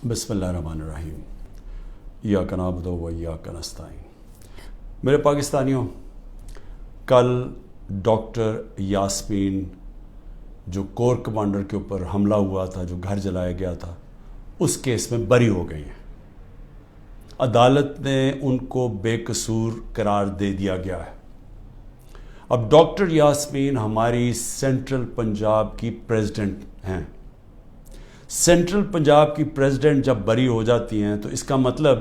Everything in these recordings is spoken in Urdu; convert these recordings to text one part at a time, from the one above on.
بسم اللہ الرحمن الرحیم ایاک نعبد و ایاک نستعین۔ میرے پاکستانیوں، کل ڈاکٹر یاسمین جو کور کمانڈر کے اوپر حملہ ہوا تھا، جو گھر جلایا گیا تھا، اس کیس میں بری ہو گئی ہیں۔ عدالت نے ان کو بے قصور قرار دے دیا گیا ہے۔ اب ڈاکٹر یاسمین ہماری سینٹرل پنجاب کی پریزیڈنٹ ہیں۔ سینٹرل پنجاب کی پریزیڈنٹ جب بری ہو جاتی ہیں تو اس کا مطلب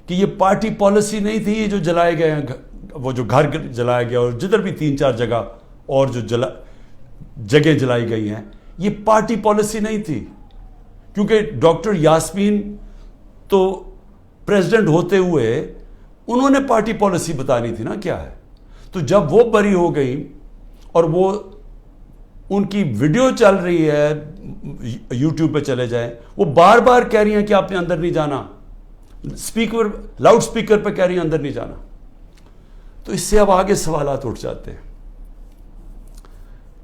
کہ یہ پارٹی پالیسی نہیں تھی، یہ جو جلائے گئے ہیں، وہ جو گھر جلایا گیا اور جدھر بھی 3-4 جگہ اور جو جگہیں جلائی گئی ہیں، یہ پارٹی پالیسی نہیں تھی، کیونکہ ڈاکٹر یاسمین تو پریزیڈنٹ ہوتے ہوئے انہوں نے پارٹی پالیسی بتانی تھی نا کیا ہے۔ تو جب وہ بری ہو گئی اور وہ ان کی ویڈیو چل رہی ہے، یوٹیوب پہ چلے جائیں، وہ بار بار کہہ رہی ہیں کہ آپ نے اندر نہیں جانا، لاؤڈ سپیکر پہ کہہ رہی ہیں اندر نہیں جانا۔ تو اس سے اب آگے سوالات اٹھ جاتے ہیں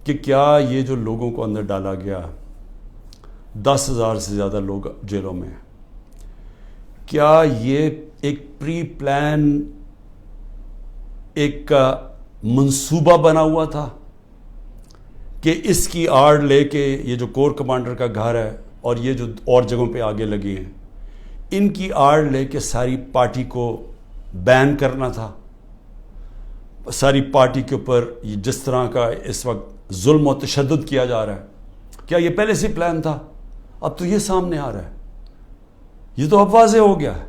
کہ کیا یہ جو لوگوں کو اندر ڈالا گیا، 10,000 سے زیادہ لوگ جیلوں میں ہیں، کیا یہ ایک پری پلان ایک منصوبہ بنا ہوا تھا کہ اس کی آڑ لے کے یہ جو کور کمانڈر کا گھر ہے اور یہ جو اور جگہوں پہ آگے لگی ہیں، ان کی آڑ لے کے ساری پارٹی کو بین کرنا تھا؟ ساری پارٹی کے اوپر جس طرح کا اس وقت ظلم و تشدد کیا جا رہا ہے، کیا یہ پہلے سے پلان تھا؟ اب تو یہ سامنے آ رہا ہے، یہ تو اب واضح ہو گیا ہے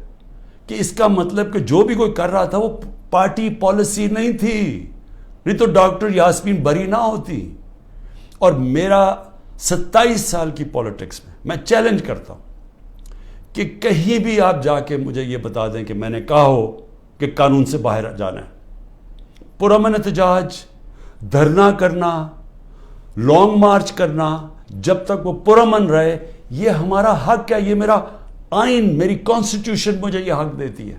کہ اس کا مطلب کہ جو بھی کوئی کر رہا تھا وہ پارٹی پالیسی نہیں تھی، نہیں تو ڈاکٹر یاسمین بری نہ ہوتی۔ اور میرا 27 سال کی پولیٹکس میں چیلنج کرتا ہوں کہ کہیں بھی آپ جا کے مجھے یہ بتا دیں کہ میں نے کہا ہو کہ قانون سے باہر جانا ہے۔ پرامن احتجاج، دھرنا کرنا، لانگ مارچ کرنا، جب تک وہ پرامن رہے، یہ ہمارا حق ہے، یہ میرا آئین، میری کانسٹیٹیوشن مجھے یہ حق دیتی ہے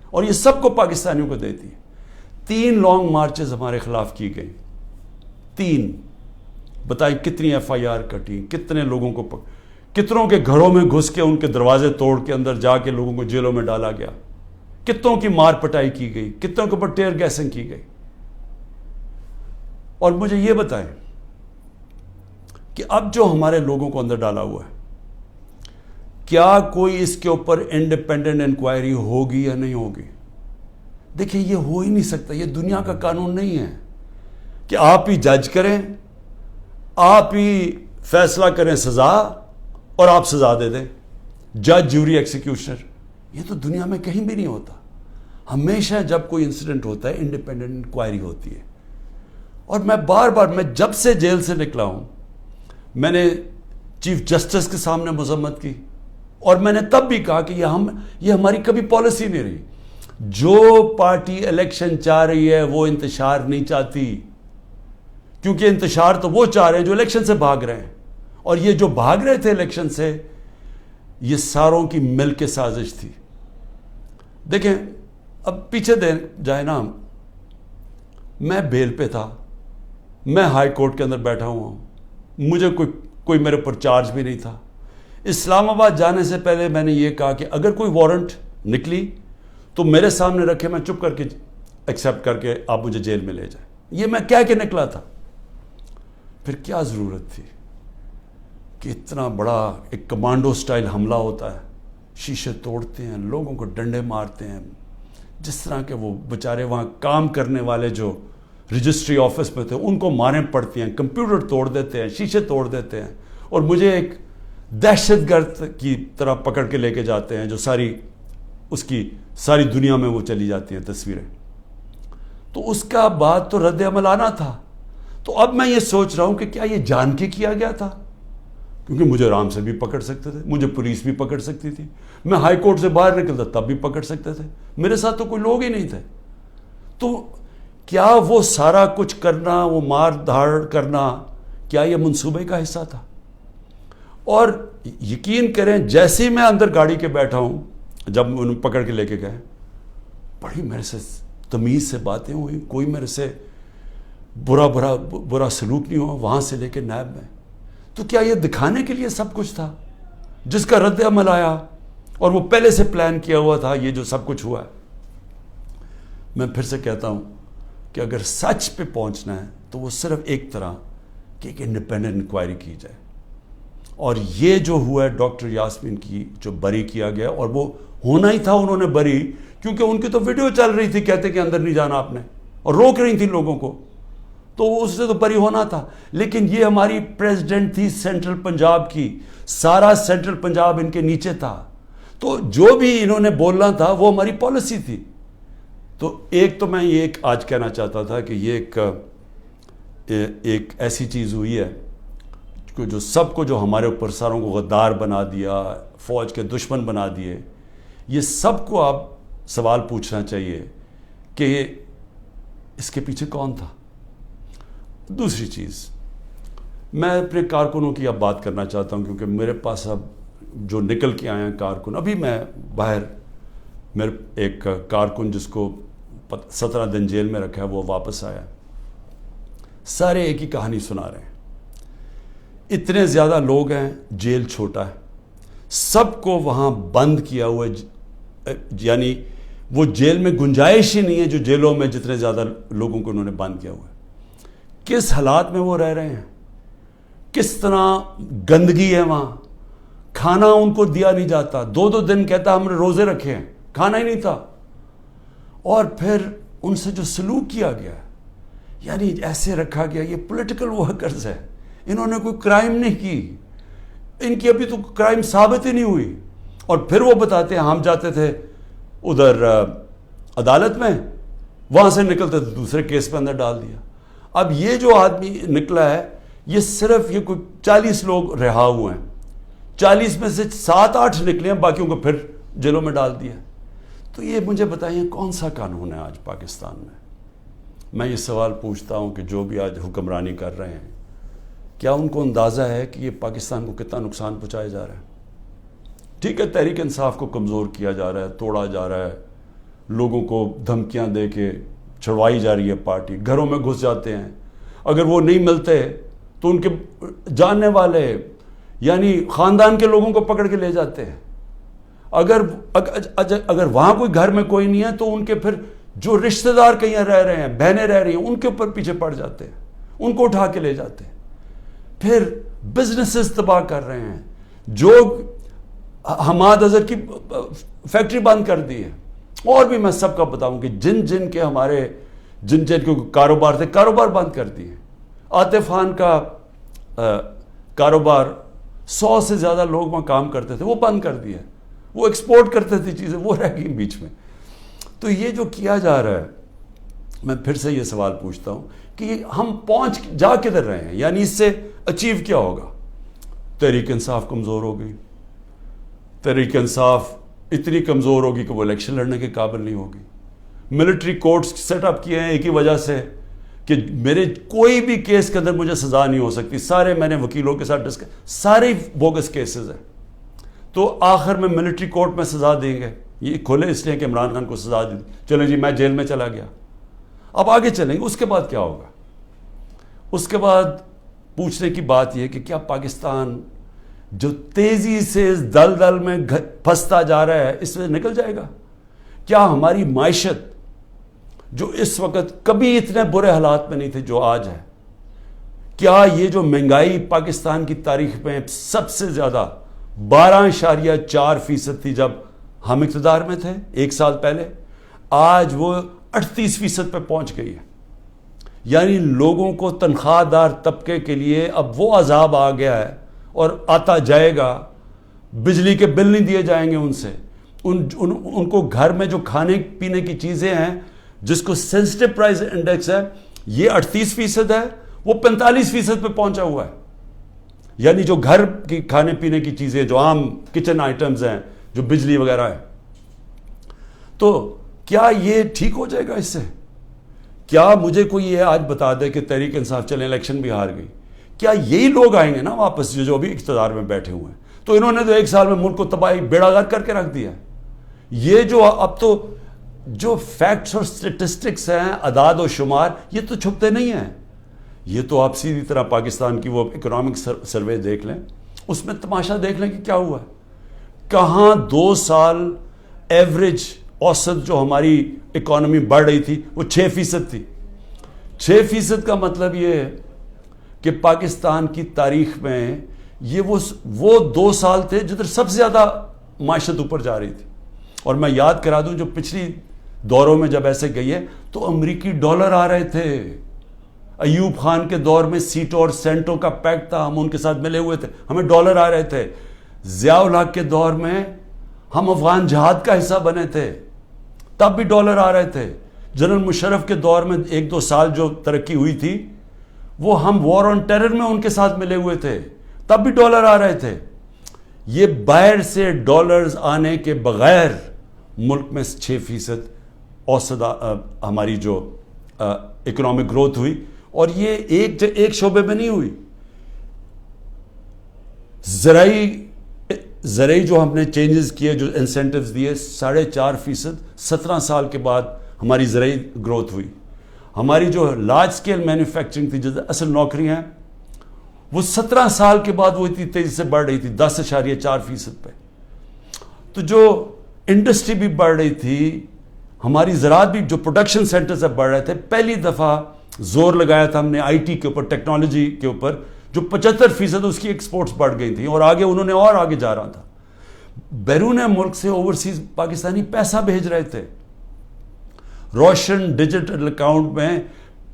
اور یہ سب کو پاکستانیوں کو دیتی ہے۔ 3 لانگ مارچز ہمارے خلاف کی گئی، 3۔ بتائیں کتنی FIR کٹی، کتنے لوگوں کو کتنوں کے گھروں میں گھس کے ان کے دروازے توڑ کے اندر جا کے لوگوں کو جیلوں میں ڈالا گیا، کتنوں کی مار پٹائی کی گئی، کتنوں کے اوپر ٹیئر گیسنگ کی گئی۔ اور مجھے یہ بتائیں کہ اب جو ہمارے لوگوں کو اندر ڈالا ہوا ہے، کیا کوئی اس کے اوپر انڈیپینڈنٹ انکوائری ہوگی یا نہیں ہوگی؟ دیکھیں، یہ ہو ہی نہیں سکتا، یہ دنیا کا قانون نہیں ہے کہ آپ ہی جج کریں، آپ ہی فیصلہ کریں سزا اور آپ سزا دے دیں، جج، جوری، ایکسیکیوشنر۔ یہ تو دنیا میں کہیں بھی نہیں ہوتا۔ ہمیشہ جب کوئی انسیڈنٹ ہوتا ہے انڈیپینڈنٹ انکوائری ہوتی ہے۔ اور میں بار بار، میں جب سے جیل سے نکلا ہوں، میں نے چیف جسٹس کے سامنے مذمت کی اور میں نے تب بھی کہا کہ یہ ہماری کبھی پالیسی نہیں رہی۔ جو پارٹی الیکشن چاہ رہی ہے وہ انتشار نہیں چاہتی، کیونکہ انتشار تو وہ چاہ رہے ہیں جو الیکشن سے بھاگ رہے ہیں، اور یہ جو بھاگ رہے تھے الیکشن سے، یہ ساروں کی مل کے سازش تھی۔ دیکھیں، اب پیچھے جائے نا، میں بیل پہ تھا، میں ہائی کورٹ کے اندر بیٹھا ہوا ہوں، مجھے کوئی میرے پر چارج بھی نہیں تھا۔ اسلام آباد جانے سے پہلے میں نے یہ کہا کہ اگر کوئی وارنٹ نکلی تو میرے سامنے رکھے، میں چپ کر کے ایکسیپٹ کر کے آپ مجھے جیل میں لے جائیں۔ یہ میں کہہ کے نکلا تھا۔ پھر کیا ضرورت تھی کہ اتنا بڑا ایک کمانڈو سٹائل حملہ ہوتا ہے، شیشے توڑتے ہیں، لوگوں کو ڈنڈے مارتے ہیں، جس طرح کے وہ بیچارے وہاں کام کرنے والے جو رجسٹری آفس میں تھے ان کو ماریں پڑتی ہیں، کمپیوٹر توڑ دیتے ہیں، شیشے توڑ دیتے ہیں، اور مجھے ایک دہشت گرد کی طرح پکڑ کے لے کے جاتے ہیں، جو ساری دنیا میں وہ چلی جاتی ہیں تصویریں۔ تو اس کا بعد تو رد عمل آنا تھا۔ تو اب میں یہ سوچ رہا ہوں کہ کیا یہ جان کے کیا گیا تھا؟ کیونکہ مجھے آرام سے بھی پکڑ سکتے تھے، مجھے پولیس بھی پکڑ سکتی تھی، میں ہائی کورٹ سے باہر نکلتا تب بھی پکڑ سکتے تھے، میرے ساتھ تو کوئی لوگ ہی نہیں تھے۔ تو کیا وہ سارا کچھ کرنا، وہ مار دھاڑ کرنا، کیا یہ منصوبے کا حصہ تھا؟ اور یقین کریں، جیسے ہی میں اندر گاڑی کے بیٹھا ہوں، جب انہوں پکڑ کے لے کے گئے، بڑی میرے سے تمیز سے باتیں ہوئی، کوئی میرے سے برا سلوک نہیں ہوا، وہاں سے لے کے نیب میں۔ تو کیا یہ دکھانے کے لیے سب کچھ تھا جس کا رد عمل آیا اور وہ پہلے سے پلان کیا ہوا تھا، یہ جو سب کچھ ہوا ہے. میں پھر سے کہتا ہوں کہ اگر سچ پہ پہنچنا ہے تو وہ صرف ایک طرح کہ ایک انڈیپینڈنٹ انکوائری کی جائے. اور یہ جو ہوا ہے ڈاکٹر یاسمین کی جو بری کیا گیا، اور وہ ہونا ہی تھا انہوں نے بری، کیونکہ ان کی تو ویڈیو چل رہی تھی کہتے کہ اندر نہیں جانا آپ نے، اور روک رہی تھی لوگوں کو، تو اس سے تو بری ہونا تھا. لیکن یہ ہماری پریزیڈنٹ تھی سینٹرل پنجاب کی، سارا سینٹرل پنجاب ان کے نیچے تھا، تو جو بھی انہوں نے بولنا تھا وہ ہماری پالیسی تھی. تو ایک تو میں یہ آج کہنا چاہتا تھا کہ یہ ایک ایسی چیز ہوئی ہے جو سب کو، جو ہمارے اوپر ساروں کو غدار بنا دیا، فوج کے دشمن بنا دیے، یہ سب کو آپ سوال پوچھنا چاہیے کہ اس کے پیچھے کون تھا. دوسری چیز، میں اپنے کارکنوں کی اب بات کرنا چاہتا ہوں، کیونکہ میرے پاس اب جو نکل کے آئے ہیں کارکن، ابھی میں باہر، میرے ایک کارکن جس کو 17 دن جیل میں رکھا ہے وہ واپس آیا، سارے ایک ہی کہانی سنا رہے ہیں. اتنے زیادہ لوگ ہیں، جیل چھوٹا ہے، سب کو وہاں بند کیا ہوا ہے، یعنی وہ جیل میں گنجائش ہی نہیں ہے جو جیلوں میں جتنے زیادہ لوگوں کو انہوں نے بند کیا ہوا ہے. کس حالات میں وہ رہ رہے ہیں، کس طرح گندگی ہے وہاں، کھانا ان کو دیا نہیں جاتا، 2 دن کہتا ہم نے روزے رکھے ہیں، کھانا ہی نہیں تھا. اور پھر ان سے جو سلوک کیا گیا، یعنی ایسے رکھا گیا، یہ پولیٹیکل ورکرز ہے، انہوں نے کوئی کرائم نہیں کی، ان کی ابھی تو کرائم ثابت ہی نہیں ہوئی. اور پھر وہ بتاتے ہیں ہم جاتے تھے ادھر عدالت میں، وہاں سے نکلتے تھے دوسرے کیس پہ اندر ڈال دیا. اب یہ جو آدمی نکلا ہے، یہ صرف یہ کوئی 40 لوگ رہا ہوئے ہیں، 40 میں سے 7-8 نکلے ہیں، باقیوں کو پھر جیلوں میں ڈال دیا. تو یہ مجھے بتائیے کون سا قانون ہے آج پاکستان میں؟ میں یہ سوال پوچھتا ہوں کہ جو بھی آج حکمرانی کر رہے ہیں، کیا ان کو اندازہ ہے کہ یہ پاکستان کو کتنا نقصان پہنچایا جا رہا ہے؟ ٹھیک ہے، تحریک انصاف کو کمزور کیا جا رہا ہے، توڑا جا رہا ہے، لوگوں کو دھمکیاں دے کے چھڑوائی جا رہی ہے پارٹی، گھروں میں گھس جاتے ہیں، اگر وہ نہیں ملتے تو ان کے جاننے والے یعنی خاندان کے لوگوں کو پکڑ کے لے جاتے ہیں. اگر وہاں کوئی گھر میں کوئی نہیں ہے تو ان کے پھر جو رشتہ دار کہیں رہ رہے ہیں، بہنیں رہ رہی ہیں، ان کے اوپر پیچھے پڑ جاتے ہیں، ان کو اٹھا کے لے جاتے ہیں. پھر بزنسز تباہ کر رہے ہیں، جو حماد اظہر کی فیکٹری بند کر دی ہے. اور بھی میں سب کا بتاؤں کہ جن کے ہمارے جن کے کاروبار تھے، کاروبار بند کر دیے. عاطف خان کا کاروبار، 100 سے زیادہ لوگ وہاں کام کرتے تھے، وہ بند کر دیا. وہ ایکسپورٹ کرتے تھے چیزیں، وہ رہ گئی بیچ میں. تو یہ جو کیا جا رہا ہے، میں پھر سے یہ سوال پوچھتا ہوں کہ ہم جا کدھر رہے ہیں؟ یعنی اس سے اچیو کیا ہوگا؟ تحریک انصاف کمزور ہو گئی، تحریک انصاف اتنی کمزور ہوگی کہ وہ الیکشن لڑنے کے قابل نہیں ہوگی. ملٹری کورٹس سیٹ اپ کیے ہیں ایک ہی وجہ سے کہ میرے کوئی بھی کیس کے اندر مجھے سزا نہیں ہو سکتی. سارے میں نے وکیلوں کے ساتھ سارے بوگس کیسز ہیں، تو آخر میں ملٹری کورٹ میں سزا دیں گے. یہ کھولے اس لیے کہ عمران خان کو سزا دی، چلیں جی میں جیل میں چلا گیا. اب آگے چلیں گے، اس کے بعد کیا ہوگا؟ اس کے بعد پوچھنے کی بات یہ کہ کیا پاکستان جو تیزی سے اس دلدل میں پھنستا جا رہا ہے، اس میں نکل جائے گا؟ کیا ہماری معیشت جو اس وقت کبھی اتنے برے حالات میں نہیں تھے جو آج ہے، کیا یہ جو مہنگائی پاکستان کی تاریخ میں سب سے زیادہ 12.4% تھی جب ہم اقتدار میں تھے 1 سال پہلے، آج وہ 38% پہ پہنچ گئی ہے. یعنی لوگوں کو تنخواہ دار طبقے کے لیے اب وہ عذاب آ گیا ہے اور آتا جائے گا. بجلی کے بل نہیں دیے جائیں گے ان سے، ان کو گھر میں جو کھانے پینے کی چیزیں ہیں جس کو سینسٹیو پرائز انڈیکس ہے، یہ 38% ہے، وہ 45% پہ پہنچا ہوا ہے. یعنی جو گھر کی کھانے پینے کی چیزیں، جو عام کچن آئٹمز ہیں، جو بجلی وغیرہ ہے، تو کیا یہ ٹھیک ہو جائے گا اس سے؟ کیا مجھے کوئی یہ آج بتا دے کہ تحریک انصاف چلے الیکشن بھی ہار گئی، کیا یہی لوگ آئیں گے نا واپس جو ابھی اقتدار میں بیٹھے ہوئے ہیں؟ تو انہوں نے تو 1 سال میں ملک کو تباہی بیڑا غرق کر کے رکھ دیا. یہ جو اب تو جو فیکٹس اور سٹیٹسٹکس ہیں، اعداد و شمار، یہ تو چھپتے نہیں ہیں. یہ تو آپ سیدھی طرح پاکستان کی وہ اکنامک سروے دیکھ لیں، اس میں تماشا دیکھ لیں کہ کیا ہوا ہے. کہاں 2 سال ایوریج اوسط جو ہماری اکانومی بڑھ رہی تھی وہ 6% تھی. 6% کا مطلب یہ ہے کہ پاکستان کی تاریخ میں یہ وہ 2 سال تھے جدھر سب سے زیادہ معیشت اوپر جا رہی تھی. اور میں یاد کرا دوں جو پچھلی دوروں میں جب ایسے گئی ہے تو امریکی ڈالر آ رہے تھے. ایوب خان کے دور میں سیٹوں اور سینٹوں کا پیکٹ تھا, ہم ان کے ساتھ ملے ہوئے تھے, ہمیں ڈالر آ رہے تھے. ضیاء الحق کے دور میں ہم افغان جہاد کا حصہ بنے تھے, تب بھی ڈالر آ رہے تھے. جنرل مشرف کے دور میں 1-2 سال جو ترقی ہوئی تھی وہ ہم وار آن ٹیرر میں ان کے ساتھ ملے ہوئے تھے, تب بھی ڈالر آ رہے تھے. یہ باہر سے ڈالرز آنے کے بغیر ملک میں 6% اوسط ہماری جو اکنامک گروتھ ہوئی, اور یہ ایک شعبے میں نہیں ہوئی. زرعی جو ہم نے چینجز کیے, جو انسینٹیوز دیے, 4.5% 17 سال کے بعد ہماری زرعی گروتھ ہوئی. ہماری جو لارج سکیل مینوفیکچرنگ تھی, جو اصل نوکریاں ہیں, وہ 17 سال کے بعد وہ اتنی تیزی سے بڑھ رہی تھی 10.4% پہ. تو جو انڈسٹری بھی بڑھ رہی تھی, ہماری زراعت بھی, جو پروڈکشن سینٹر سے بڑھ رہے تھے, پہلی دفعہ زور لگایا تھا ہم نے آئی ٹی کے اوپر, ٹیکنالوجی کے اوپر, جو 75% اس کی ایکسپورٹس بڑھ گئی تھیں, اور آگے انہوں نے اور آگے جا رہا تھا. بیرون ملک سے اوورسیز پاکستانی پیسہ بھیج رہے تھے. روشن ڈیجیٹل اکاؤنٹ میں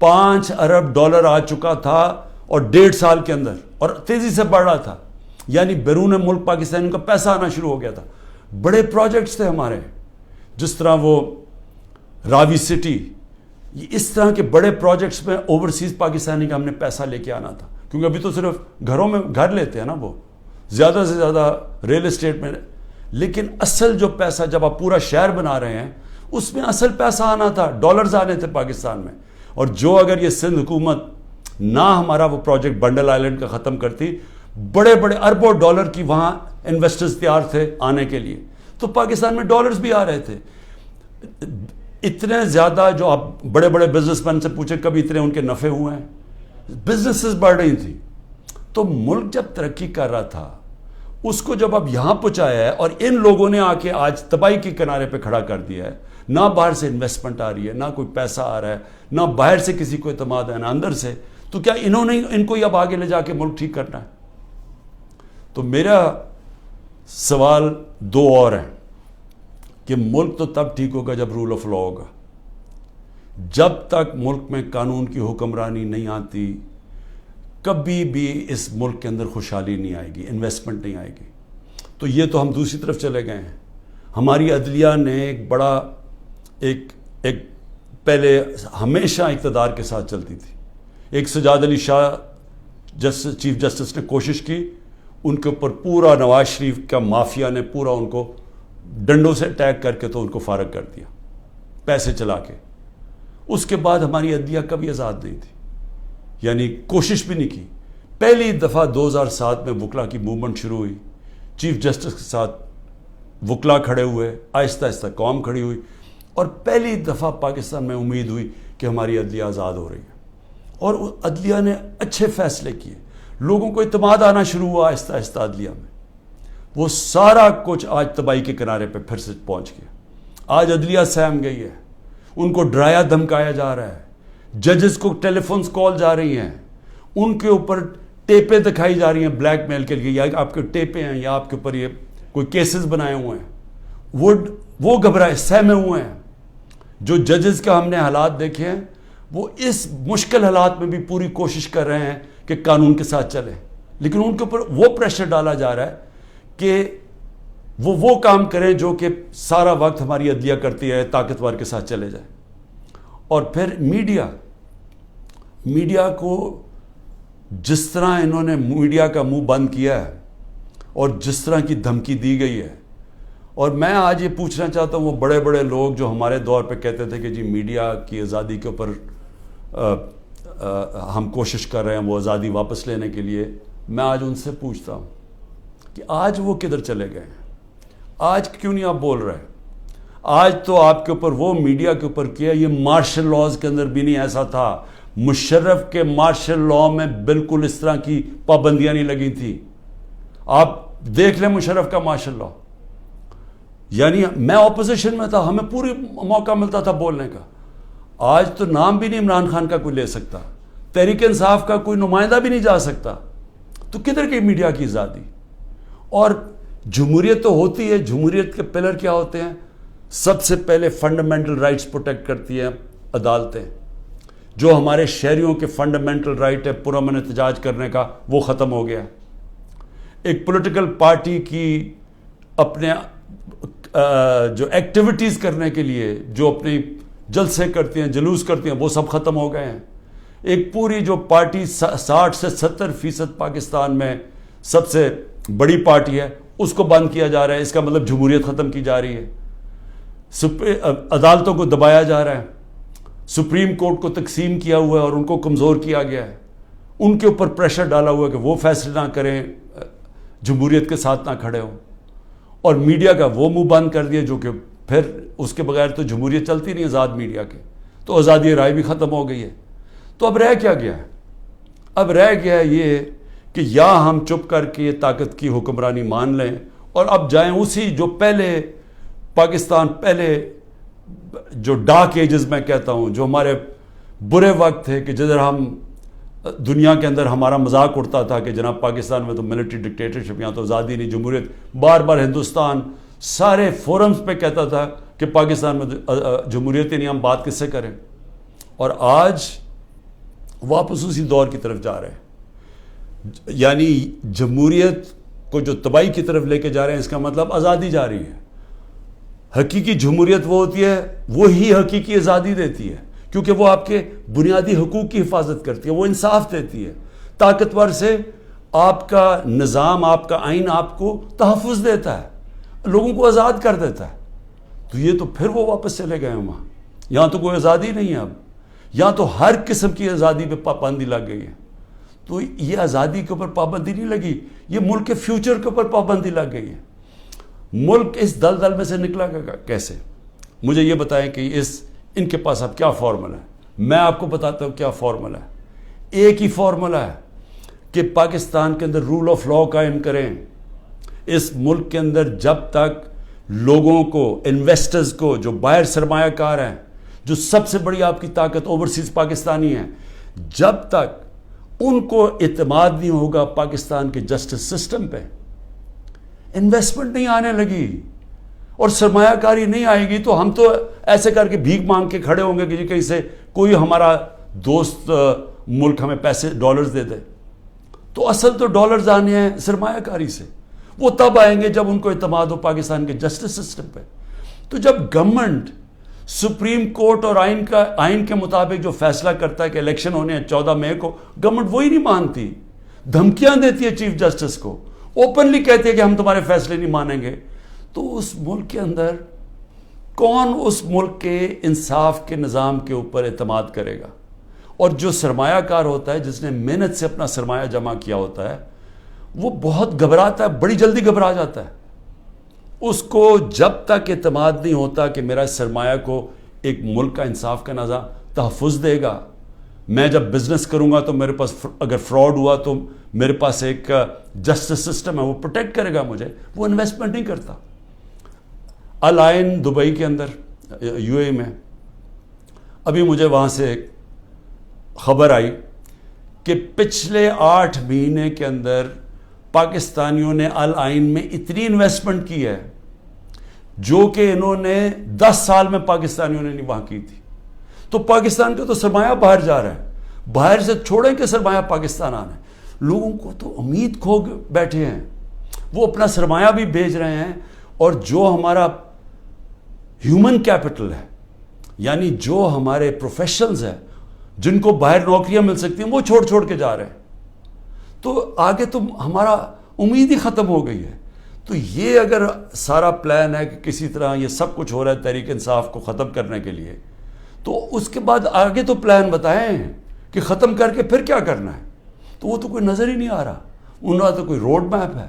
$5 ارب آ چکا تھا, اور 1.5 سال کے اندر, اور تیزی سے بڑھ رہا تھا. یعنی بیرون ملک پاکستانی کا پیسہ آنا شروع ہو گیا تھا. بڑے پروجیکٹس تھے ہمارے, جس طرح وہ راوی سٹی, اس طرح کے بڑے پروجیکٹس میں اوورسیز پاکستانی کا ہم نے پیسہ لے کے آنا تھا. کیونکہ ابھی تو صرف گھروں میں گھر لیتے ہیں نا, وہ زیادہ سے زیادہ ریل اسٹیٹ میں. لیکن اصل جو پیسہ جب آپ پورا شہر بنا رہے ہیں, اس میں اصل پیسہ آنا تھا, ڈالرز آنے تھے پاکستان میں. اور جو اگر یہ سندھ حکومت نہ ہمارا وہ پروجیکٹ بنڈل آئلینڈ کا ختم کرتی, بڑے بڑے اربوں ڈالر کی وہاں انویسٹرز تیار تھے آنے کے لیے, تو پاکستان میں ڈالرز بھی آ رہے تھے. اتنے زیادہ, جو آپ بڑے بڑے بزنس مین سے پوچھیں کبھی اتنے ان کے نفع ہوئے ہیں, بزنسز بڑھ رہی تھی. تو ملک جب ترقی کر رہا تھا, اس کو جب اب یہاں پہنچایا ہے, اور ان لوگوں نے آ کے آج تباہی کے کنارے پہ کھڑا کر دیا ہے. نہ باہر سے انویسٹمنٹ آ رہی ہے, نہ کوئی پیسہ آ رہا ہے, نہ باہر سے کسی کو اعتماد ہے, نہ اندر سے. تو کیا انہوں نے ان کو اب آگے لے جا کے ملک ٹھیک کرنا ہے؟ تو میرا سوال 2 اور ہیں کہ ملک تو تب ٹھیک ہوگا جب رول آف لا ہوگا. جب تک ملک میں قانون کی حکمرانی نہیں آتی, کبھی بھی اس ملک کے اندر خوشحالی نہیں آئے گی, انویسٹمنٹ نہیں آئے گی. تو یہ تو ہم دوسری طرف چلے گئے ہیں. ہماری عدلیہ نے ایک بڑا ایک پہلے ہمیشہ اقتدار کے ساتھ چلتی تھی. ایک سجاد علی شاہ چیف جسٹس نے کوشش کی, ان کے اوپر پورا نواز شریف کا مافیا نے پورا ان کو ڈنڈوں سے اٹیک کر کے تو ان کو فارغ کر دیا, پیسے چلا کے. اس کے بعد ہماری عدلیہ کبھی آزاد نہیں تھی, یعنی کوشش بھی نہیں کی. پہلی دفعہ 2007 میں وکلا کی موومنٹ شروع ہوئی, چیف جسٹس کے ساتھ وکلا کھڑے ہوئے, آہستہ آہستہ قوم کھڑی ہوئی, اور پہلی دفعہ پاکستان میں امید ہوئی کہ ہماری عدلیہ آزاد ہو رہی ہے. اور عدلیہ نے اچھے فیصلے کیے, لوگوں کو اعتماد آنا شروع ہوا آہستہ آہستہ عدلیہ میں. وہ سارا کچھ آج تباہی کے کنارے پہ پھر سے پہنچ گیا. آج عدلیہ سہم گئی ہے, ان کو ڈرایا دھمکایا جا رہا ہے, ججز کو ٹیلی فونز کال جا رہی ہیں, ان کے اوپر ٹیپیں دکھائی جا رہی ہیں بلیک میل کے لیے, یا آپ کے ٹیپیں ہیں, یا آپ کے اوپر یہ کوئی کیسز بنائے ہوئے ہیں. وہ گھبرائے, سہمے ہوئے ہیں. جو ججز کا ہم نے حالات دیکھے ہیں, وہ اس مشکل حالات میں بھی پوری کوشش کر رہے ہیں کہ قانون کے ساتھ چلیں, لیکن ان کے اوپر وہ پریشر ڈالا جا رہا ہے کہ وہ کام کریں جو کہ سارا وقت ہماری عدلیہ کرتی ہے, طاقتور کے ساتھ چلے جائیں. اور پھر میڈیا کو جس طرح انہوں نے میڈیا کا منہ بند کیا ہے, اور جس طرح کی دھمکی دی گئی ہے. اور میں آج یہ پوچھنا چاہتا ہوں, وہ بڑے بڑے لوگ جو ہمارے دور پہ کہتے تھے کہ جی میڈیا کی آزادی کے اوپر ہم کوشش کر رہے ہیں وہ آزادی واپس لینے کے لیے, میں آج ان سے پوچھتا ہوں کہ آج وہ کدھر چلے گئے ہیں؟ آج کیوں نہیں آپ بول رہے؟ آج تو آپ کے اوپر وہ میڈیا کے اوپر کیا, یہ مارشل لاز کے اندر بھی نہیں ایسا تھا. مشرف کے مارشل لاء میں بالکل اس طرح کی پابندیاں نہیں لگی تھی. آپ دیکھ لیں مشرف کا ماشاءاللہ، یعنی میں اپوزیشن میں تھا، ہمیں پوری موقع ملتا تھا بولنے کا. آج تو نام بھی نہیں عمران خان کا کوئی لے سکتا، تحریک انصاف کا کوئی نمائندہ بھی نہیں جا سکتا. تو کدھر کی میڈیا کی آزادی؟ اور جمہوریت تو ہوتی ہے، جمہوریت کے پلر کیا ہوتے ہیں؟ سب سے پہلے فنڈامنٹل رائٹس پروٹیکٹ کرتی ہیں عدالتیں. جو ہمارے شہریوں کے فنڈامنٹل رائٹ ہے پرامن احتجاج کرنے کا، وہ ختم ہو گیا. ایک پولیٹیکل پارٹی کی اپنے جو ایکٹیویٹیز کرنے کے لیے جو اپنی جلسے کرتی ہیں، جلوس کرتی ہیں، وہ سب ختم ہو گئے ہیں. ایک پوری جو پارٹی 60 سے 70% پاکستان میں سب سے بڑی پارٹی ہے، اس کو بند کیا جا رہا ہے. اس کا مطلب جمہوریت ختم کی جا رہی ہے. عدالتوں کو دبایا جا رہا ہے، سپریم کورٹ کو تقسیم کیا ہوا ہے اور ان کو کمزور کیا گیا ہے. ان کے اوپر پریشر ڈالا ہوا ہے کہ وہ فیصلے نہ کریں، جمہوریت کے ساتھ نہ کھڑے ہوں. اور میڈیا کا وہ منہ بند کر دیا، جو کہ پھر اس کے بغیر تو جمہوریت چلتی نہیں آزاد میڈیا کے. تو آزادی رائے بھی ختم ہو گئی ہے. تو اب رہ کیا گیا ہے؟ اب رہ گیا ہے یہ کہ یا ہم چپ کر کے طاقت کی حکمرانی مان لیں اور اب جائیں اسی جو پہلے پاکستان پہلے جو ڈارک ایجز میں کہتا ہوں، جو ہمارے برے وقت تھے کہ جدھر ہم دنیا کے اندر ہمارا مذاق اڑتا تھا کہ جناب پاکستان میں تو ملٹری ڈکٹیٹرشپ، یہاں تو آزادی نہیں، جمہوریت. بار بار ہندوستان سارے فورمز پہ کہتا تھا کہ پاکستان میں جمہوریت ہی نہیں، ہم بات کس سے کریں. اور آج واپس اسی دور کی طرف جا رہے ہیں. یعنی جمہوریت کو جو تباہی کی طرف لے کے جا رہے ہیں، اس کا مطلب آزادی جا رہی ہے. حقیقی جمہوریت وہ ہوتی ہے، وہی حقیقی آزادی دیتی ہے، کیونکہ وہ آپ کے بنیادی حقوق کی حفاظت کرتی ہے، وہ انصاف دیتی ہے. طاقتور سے آپ کا نظام، آپ کا آئین آپ کو تحفظ دیتا ہے، لوگوں کو آزاد کر دیتا ہے. تو یہ تو پھر وہ واپس چلے گئے ہیں وہاں. یہاں تو کوئی آزادی نہیں ہے اب. یہاں تو ہر قسم کی آزادی پہ پابندی لگ گئی ہے. تو یہ آزادی کے اوپر پابندی نہیں لگی، یہ ملک کے فیوچر کے اوپر پابندی لگ گئی ہے. ملک اس دلدل میں سے نکلا گا کیسے؟ مجھے یہ بتائیں کہ ان کے پاس اب کیا فارمولا ہے. میں آپ کو بتاتا ہوں کیا فارمولا ہے. ایک ہی فارمولا ہے کہ پاکستان کے اندر رول آف لا قائم کریں. اس ملک کے اندر جب تک لوگوں کو، انویسٹرز کو، جو باہر سرمایہ کار ہیں، جو سب سے بڑی آپ کی طاقت اوورسیز پاکستانی ہیں، جب تک ان کو اعتماد نہیں ہوگا پاکستان کے جسٹس سسٹم پہ، انویسٹمنٹ نہیں آنے لگی اور سرمایہ کاری نہیں آئے گی، تو ہم تو ایسے کر کے بھیک مانگ کے کھڑے ہوں گے کہ جی کہیں سے کوئی ہمارا دوست ملک ہمیں پیسے ڈالرز دے دے. تو اصل تو ڈالرز آنے ہیں سرمایہ کاری سے. وہ تب آئیں گے جب ان کو اعتماد ہو پاکستان کے جسٹس سسٹم پہ. تو جب گورنمنٹ سپریم کورٹ اور آئین کے مطابق جو فیصلہ کرتا ہے کہ الیکشن ہونے ہیں 14 مئی کو، گورنمنٹ وہی نہیں مانتی، دھمکیاں دیتی ہے چیف جسٹس کو، اوپنلی کہتی ہے کہ ہم تمہارے فیصلے نہیں مانیں گے. تو اس ملک کے اندر کون اس ملک کے انصاف کے نظام کے اوپر اعتماد کرے گا؟ اور جو سرمایہ کار ہوتا ہے، جس نے محنت سے اپنا سرمایہ جمع کیا ہوتا ہے، وہ بہت گھبراتا ہے، بڑی جلدی گھبرا جاتا ہے. اس کو جب تک اعتماد نہیں ہوتا کہ میرا سرمایہ کو ایک ملک کا انصاف کا نظام تحفظ دے گا، میں جب بزنس کروں گا تو میرے پاس اگر فراڈ ہوا تو میرے پاس ایک جسٹس سسٹم ہے، وہ پروٹیکٹ کرے گا مجھے، وہ انویسٹمنٹ نہیں کرتا. الائن دبئی کے اندر، یو اے میں، ابھی مجھے وہاں سے ایک خبر آئی کہ پچھلے 8 مہینے کے اندر پاکستانیوں نے الائن میں اتنی انویسٹمنٹ کی ہے جو کہ انہوں نے 10 سال میں پاکستانیوں نے نہیں وہاں کی تھی. تو پاکستان کا تو سرمایہ باہر جا رہا ہے، باہر سے چھوڑیں کہ سرمایہ پاکستان آنا ہے. لوگوں کو تو امید کھو بیٹھے ہیں، وہ اپنا سرمایہ بھی بھیج رہے ہیں. اور جو ہمارا ہیومن کیپٹل ہے، یعنی جو ہمارے پروفیشنلز ہیں جن کو باہر نوکریاں مل سکتی ہیں، وہ چھوڑ کے جا رہے ہیں. تو آگے تو ہمارا امید ہی ختم ہو گئی ہے. تو یہ اگر سارا پلان ہے کہ کسی طرح یہ سب کچھ ہو رہا ہے تحریک انصاف کو ختم کرنے کے لیے، تو اس کے بعد آگے تو پلان بتائیں کہ ختم کر کے پھر کیا کرنا ہے. تو وہ تو کوئی نظر ہی نہیں آ رہا. ان کا تو کوئی روڈ میپ ہے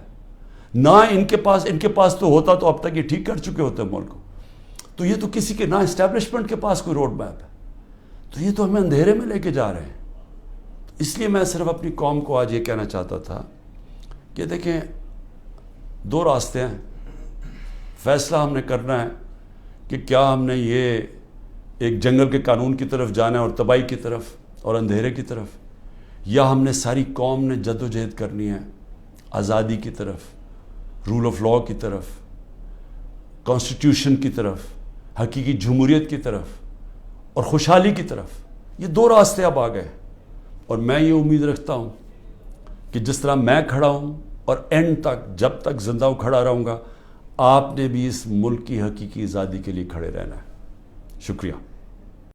نہ ان کے پاس تو ہوتا تو اب تک یہ ٹھیک کر چکے ہوتے ملک کو. تو یہ تو کسی کے نہ اسٹیبلشمنٹ کے پاس کوئی روڈ میپ ہے. تو یہ تو ہمیں اندھیرے میں لے کے جا رہے ہیں. اس لیے میں صرف اپنی قوم کو آج یہ کہنا چاہتا تھا کہ دیکھیں، دو راستے ہیں. فیصلہ ہم نے کرنا ہے کہ کیا ہم نے یہ ایک جنگل کے قانون کی طرف جانا ہے اور تباہی کی طرف اور اندھیرے کی طرف, یا ہم نے ساری قوم نے جد و جہد کرنی ہے آزادی کی طرف, رول آف لاء کی طرف, کانسٹیٹیوشن کی طرف, حقیقی جمہوریت کی طرف اور خوشحالی کی طرف. یہ دو راستے اب آ گئے, اور میں یہ امید رکھتا ہوں کہ جس طرح میں کھڑا ہوں اور اینڈ تک جب تک زندہ ہوں کھڑا رہوں گا, آپ نے بھی اس ملک کی حقیقی آزادی کے لیے کھڑے رہنا ہے. شکریہ.